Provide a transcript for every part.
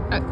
Everybody,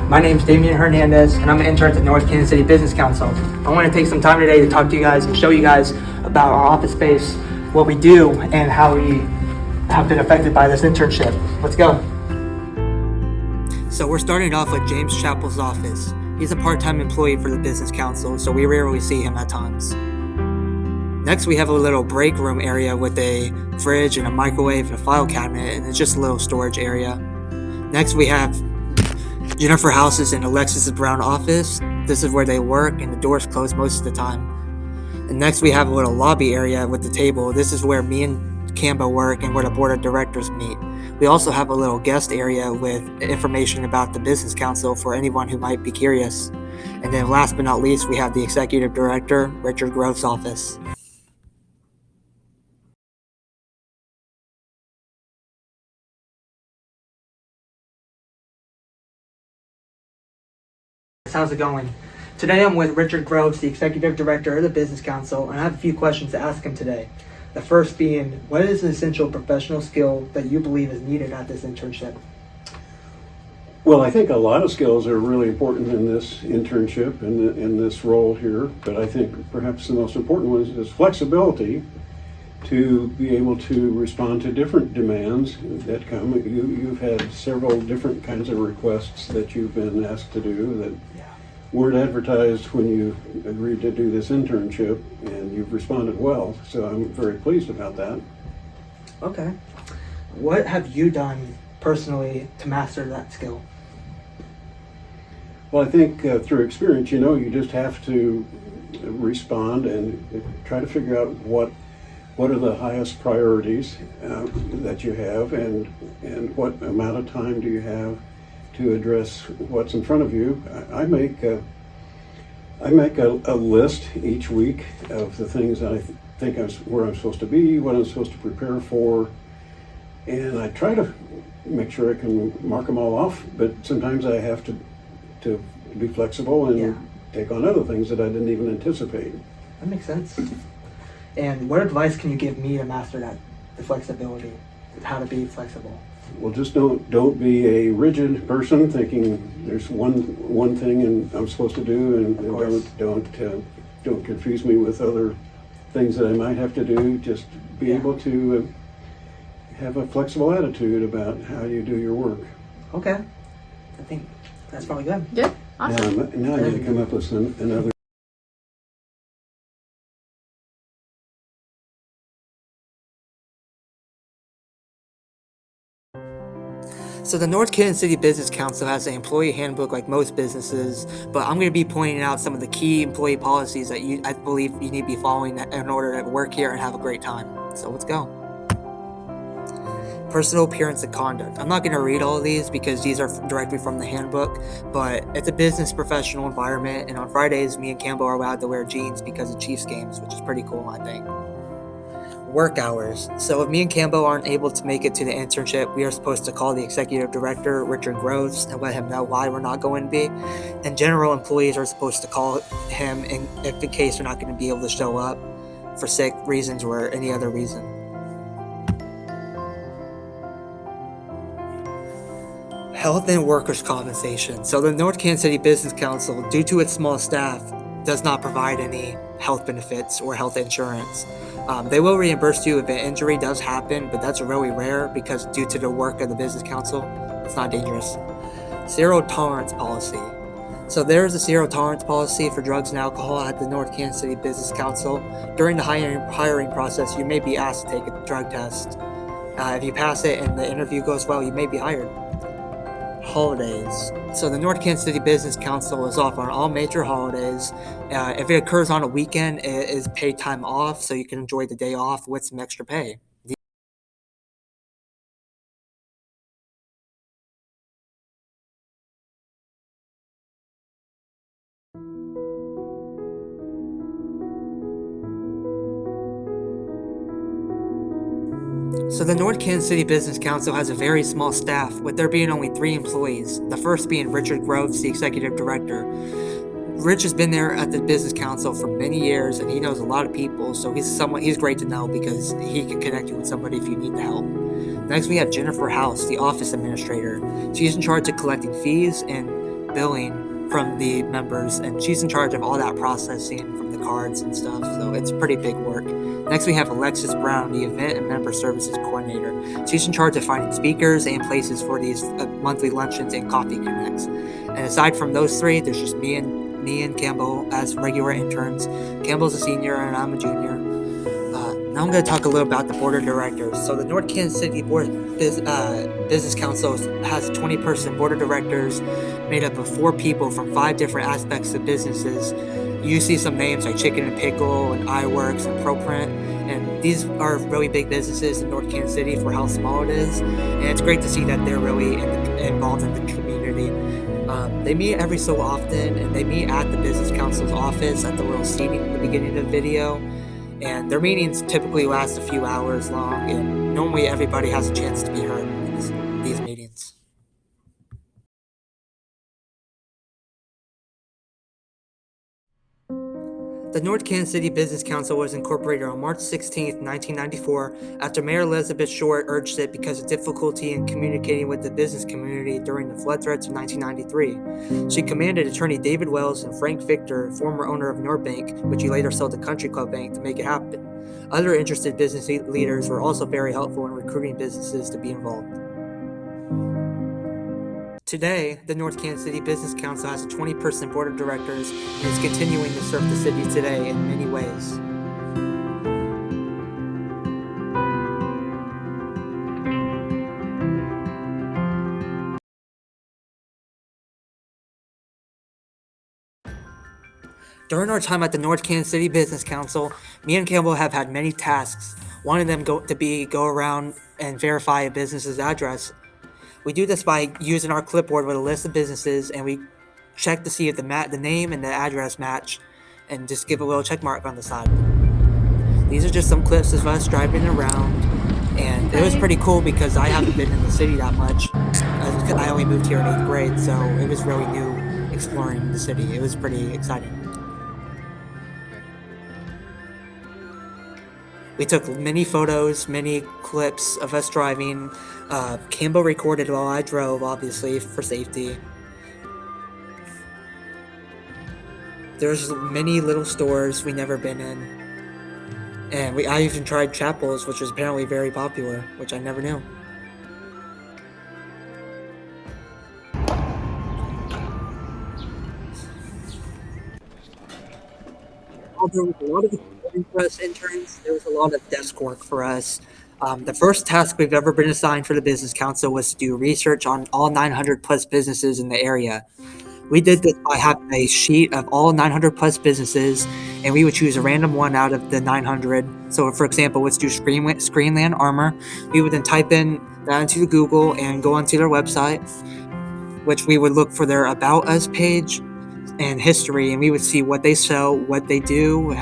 my name is Damian Hernandez, and I'm an intern at the North Kansas City Business Council. I want to take some time today to talk to you guys and show you guys about our office space, what we do, and how we have been affected by this internship. Let's go. So we're starting off with James Chappell's office. He's a part-time employee for the Business Council, so we rarely see him at times. Next, we have a little break room area with a fridge and a microwave and a file cabinet, and it's just a little storage area. Next, we have Jennifer House's and Alexis Brown office. This is where they work, and the door's closed most of the time. And next, we have a little lobby area with the table. This is where me and Cambo work and where the board of directors meet. We also have a little guest area with information about the Business Council for anyone who might be curious. And then last but not least, we have the executive director, Richard Grove's office. How's it going? Today I'm with Richard Groves, the Executive Director of the Business Council, and I have a few questions to ask him today. The first being, what is an essential professional skill that you believe is needed at this internship? Well, I think a lot of skills are really important in this internship and in this role here, but I think perhaps the most important one is flexibility to be able to respond to different demands that come. You've had several different kinds of requests that you've been asked to do that weren't advertised when you agreed to do this internship, and you've responded well, so I'm very pleased about that. Okay. What have you done personally to master that skill? Well, I think through experience, you just have to respond and try to figure out what are the highest priorities that you have, and what amount of time do you have to address what's in front of you. I make a list each week of the things that I think where I'm supposed to be, what I'm supposed to prepare for, and I try to make sure I can mark them all off, but sometimes I have to be flexible and take on other things that I didn't even anticipate. That makes sense. And what advice can you give me to master that, the flexibility, how to be flexible? Well, just don't be a rigid person thinking there's one thing and I'm supposed to do, and don't confuse me with other things that I might have to do. Just be able to have a flexible attitude about how you do your work. Okay, I think that's probably good. Good, awesome. Now I got to come up with another. So the North Kansas City Business Council has an employee handbook like most businesses, but I'm going to be pointing out some of the key employee policies that I believe you need to be following in order to work here and have a great time. So let's go. Personal appearance and conduct. I'm not going to read all of these because these are directly from the handbook, but it's a business professional environment, and on Fridays, me and Campbell are allowed to wear jeans because of Chiefs games, which is pretty cool, I think. Work hours. So if me and Cambo aren't able to make it to the internship, we are supposed to call the executive director, Richard Groves, and let him know why we're not going to be. And general employees are supposed to call him if in case they're not going to be able to show up for sick reasons or any other reason. Health and workers' compensation. So the North Kansas City Business Council, due to its small staff, does not provide any health benefits or health insurance. They will reimburse you if an injury does happen, but that's really rare because due to the work of the Business Council, it's not dangerous. Zero tolerance policy. So there is a zero tolerance policy for drugs and alcohol at the North Kansas City Business Council. During the hiring process, you may be asked to take a drug test. If you pass it and the interview goes well, you may be hired. Holidays. So the North Kansas City Business Council is off on all major holidays. If it occurs on a weekend, it is paid time off, so you can enjoy the day off with some extra pay. So the North Kansas City Business Council has a very small staff, with there being only 3 employees, the first being Richard Groves, the executive director. Rich has been there at the business council for many years, and he knows a lot of people. So he's great to know because he can connect you with somebody if you need the help. Next, we have Jennifer House, the office administrator. She's in charge of collecting fees and billing from the members, and she's in charge of all that processing from the cards and stuff. So it's pretty big work. Next, we have Alexis Brown, the event and member services coordinator. She's in charge of finding speakers and places for these monthly luncheons and coffee connects. And aside from those three, there's just me and Campbell as regular interns. Campbell's a senior and I'm a junior. Now I'm going to talk a little about the board of directors. So the North Kansas City Business Council has a 20-person board of directors made up of 4 people from 5 different aspects of businesses. You see some names like Chicken and Pickle and iWorks and ProPrint, and these are really big businesses in North Kansas City for how small it is, and it's great to see that they're really involved in the community. They meet every so often, and they meet at the business council's office at the little seating at the beginning of the video. And their meetings typically last a few hours long, and normally everybody has a chance to be heard in these meetings. The North Kansas City Business Council was incorporated on March 16, 1994, after Mayor Elizabeth Short urged it because of difficulty in communicating with the business community during the flood threats of 1993. She commanded attorney David Wells and Frank Victor, former owner of Norbank, which he later sold to Country Club Bank, to make it happen. Other interested business leaders were also very helpful in recruiting businesses to be involved. Today, the North Kansas City Business Council has a 20-person board of directors and is continuing to serve the city today in many ways. During our time at the North Kansas City Business Council, me and Campbell have had many tasks. One of them go around and verify a business's address. We do this by using our clipboard with a list of businesses, and we check to see if the name and the address match, and just give a little check mark on the side. These are just some clips of us driving around, and it was pretty cool because I haven't been in the city that much. I only moved here in 8th grade, so it was really new exploring the city. It was pretty exciting. We took many photos, many clips of us driving. Campbell recorded while I drove, obviously, for safety. There's many little stores we never been in. And I even tried Chapel's, which was apparently very popular, which I never knew. There was a lot of experience for us interns. There was a lot of desk work for us. The first task we've ever been assigned for the business council was to do research on all 900 plus businesses in the area. We did this by having a sheet of all 900 plus businesses, and we would choose a random one out of the 900. So, for example, let's do Screenland Armor. We would then type in that into Google and go onto their website, which we would look for their About Us page and history, and we would see what they sell, what they do,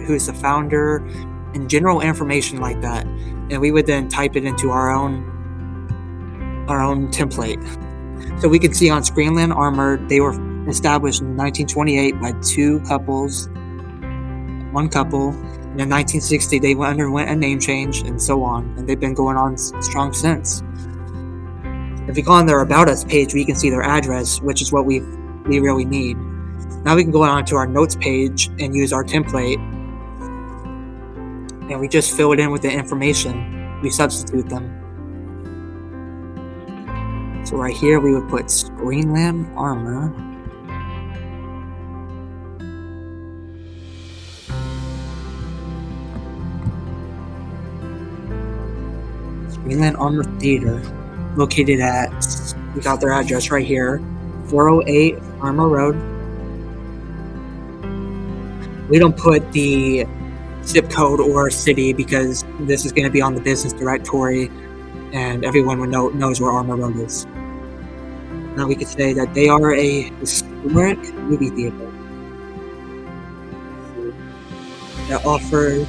who's the founder, and general information like that. And we would then type it into our own template. So we could see on Screenland Armor, they were established in 1928 by one couple. And in 1960, they underwent a name change, and so on. And they've been going on strong since. If we go on their About Us page, we can see their address, which is what we really need. Now we can go on to our notes page and use our template, and we just fill it in with the information. We substitute them. So right here we would put Screenland Armor. Screenland Armor Theater, located at, we got their address right here, 408 Armor Road. We don't put the zip code or city because this is going to be on the business directory and everyone knows where Armor Road is. Now we could say that they are a historic movie theater that offers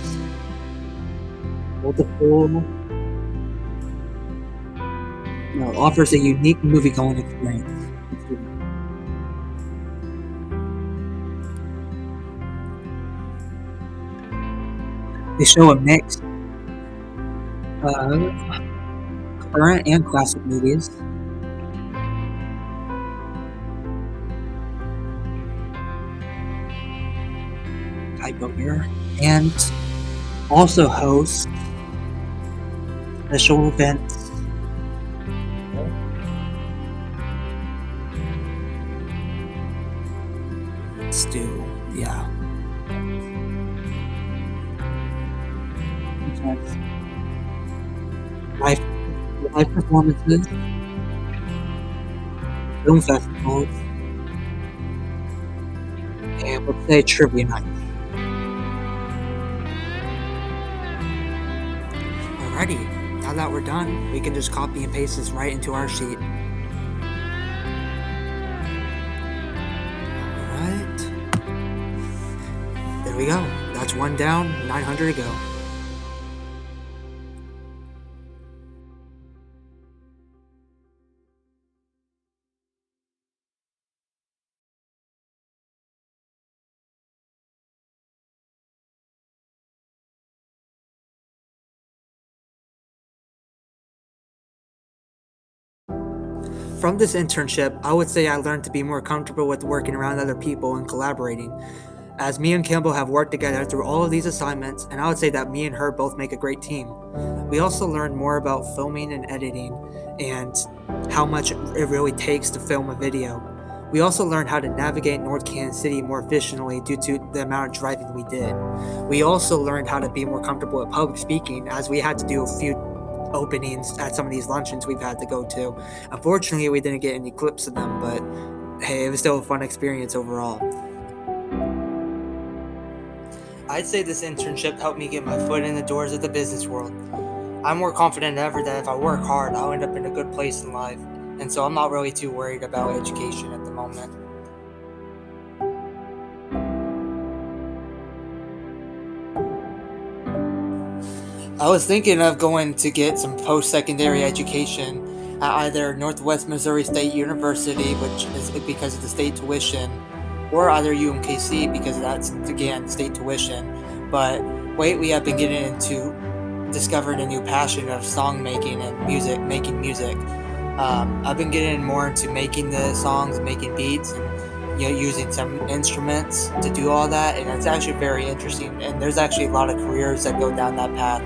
offers a unique movie-going experience. They show a mix of current and classic movies. Typo here. And also host special events. Let's do, yeah. Live, live performances, film festivals, and let's say trivia night. Alrighty, now that we're done, we can just copy and paste this right into our sheet. Alright. There we go. That's one down, 900 to go. From this internship, I would say I learned to be more comfortable with working around other people and collaborating. As me and Campbell have worked together through all of these assignments, and I would say that me and her both make a great team. We also learned more about filming and editing and how much it really takes to film a video. We also learned how to navigate North Kansas City more efficiently due to the amount of driving we did. We also learned how to be more comfortable with public speaking as we had to do a few openings at some of these luncheons we've had to go to. Unfortunately, we didn't get any clips of them, but hey, it was still a fun experience overall. I'd say this internship helped me get my foot in the doors of the business world. I'm more confident than ever that if I work hard, I'll end up in a good place in life, and so I'm not really too worried about education at the moment. I was thinking of going to get some post-secondary education at either Northwest Missouri State University, which is because of the state tuition, or either UMKC because that's again state tuition. But lately, I've been getting into discovered a new passion of song making and music, making music. I've been getting more into making the songs, making beats, and using some instruments to do all that, and it's actually very interesting. And there's actually a lot of careers that go down that path.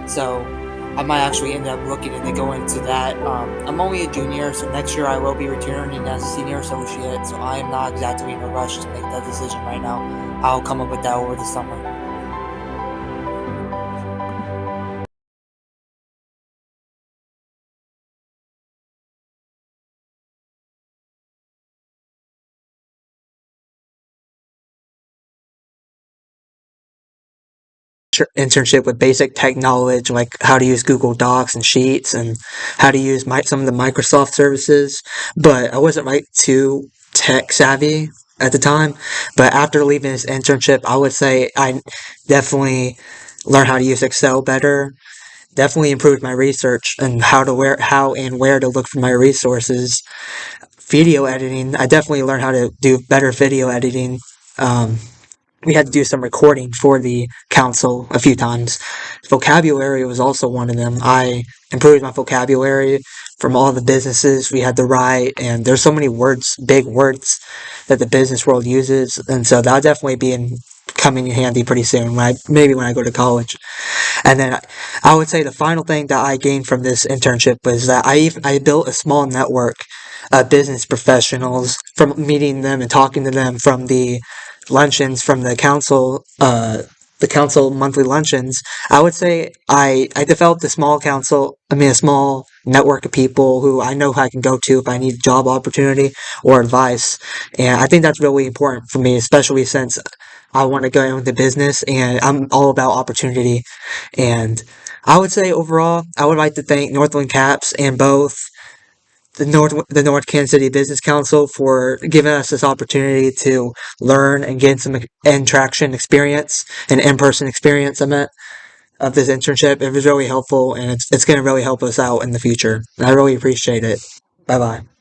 So I might actually end up looking into going into that. I'm only a junior, so next year I will be returning as a senior associate. So I am not exactly in a rush to make that decision right now. I'll come up with that over the summer. Internship with basic tech knowledge, like how to use Google Docs and Sheets, and how to use some of the Microsoft services. But I wasn't like too tech savvy at the time. But after leaving this internship, I would say I definitely learned how to use Excel better. Definitely improved my research and how and where to look for my resources. Video editing, I definitely learned how to do better video editing. Um, we had to do some recording for the council a few times. Vocabulary was also one of them. I improved my vocabulary from all the businesses we had to write, and there's so many words, big words that the business world uses, and so that'll definitely be coming in handy pretty soon. Maybe when I go to college. And then I would say the final thing that I gained from this internship was that I built a small network of business professionals from meeting them and talking to them from the luncheons from the council monthly luncheons. I would say I developed a small network of people who I know I can go to if I need a job opportunity or advice. And I think that's really important for me, especially since I want to go into business and I'm all about opportunity. And I would say overall, I would like to thank Northland Caps and both the North Kansas City Business Council for giving us this opportunity to learn and gain some interaction experience and in-person experience. I meant of this internship. It was really helpful, and it's going to really help us out in the future. And I really appreciate it. Bye bye.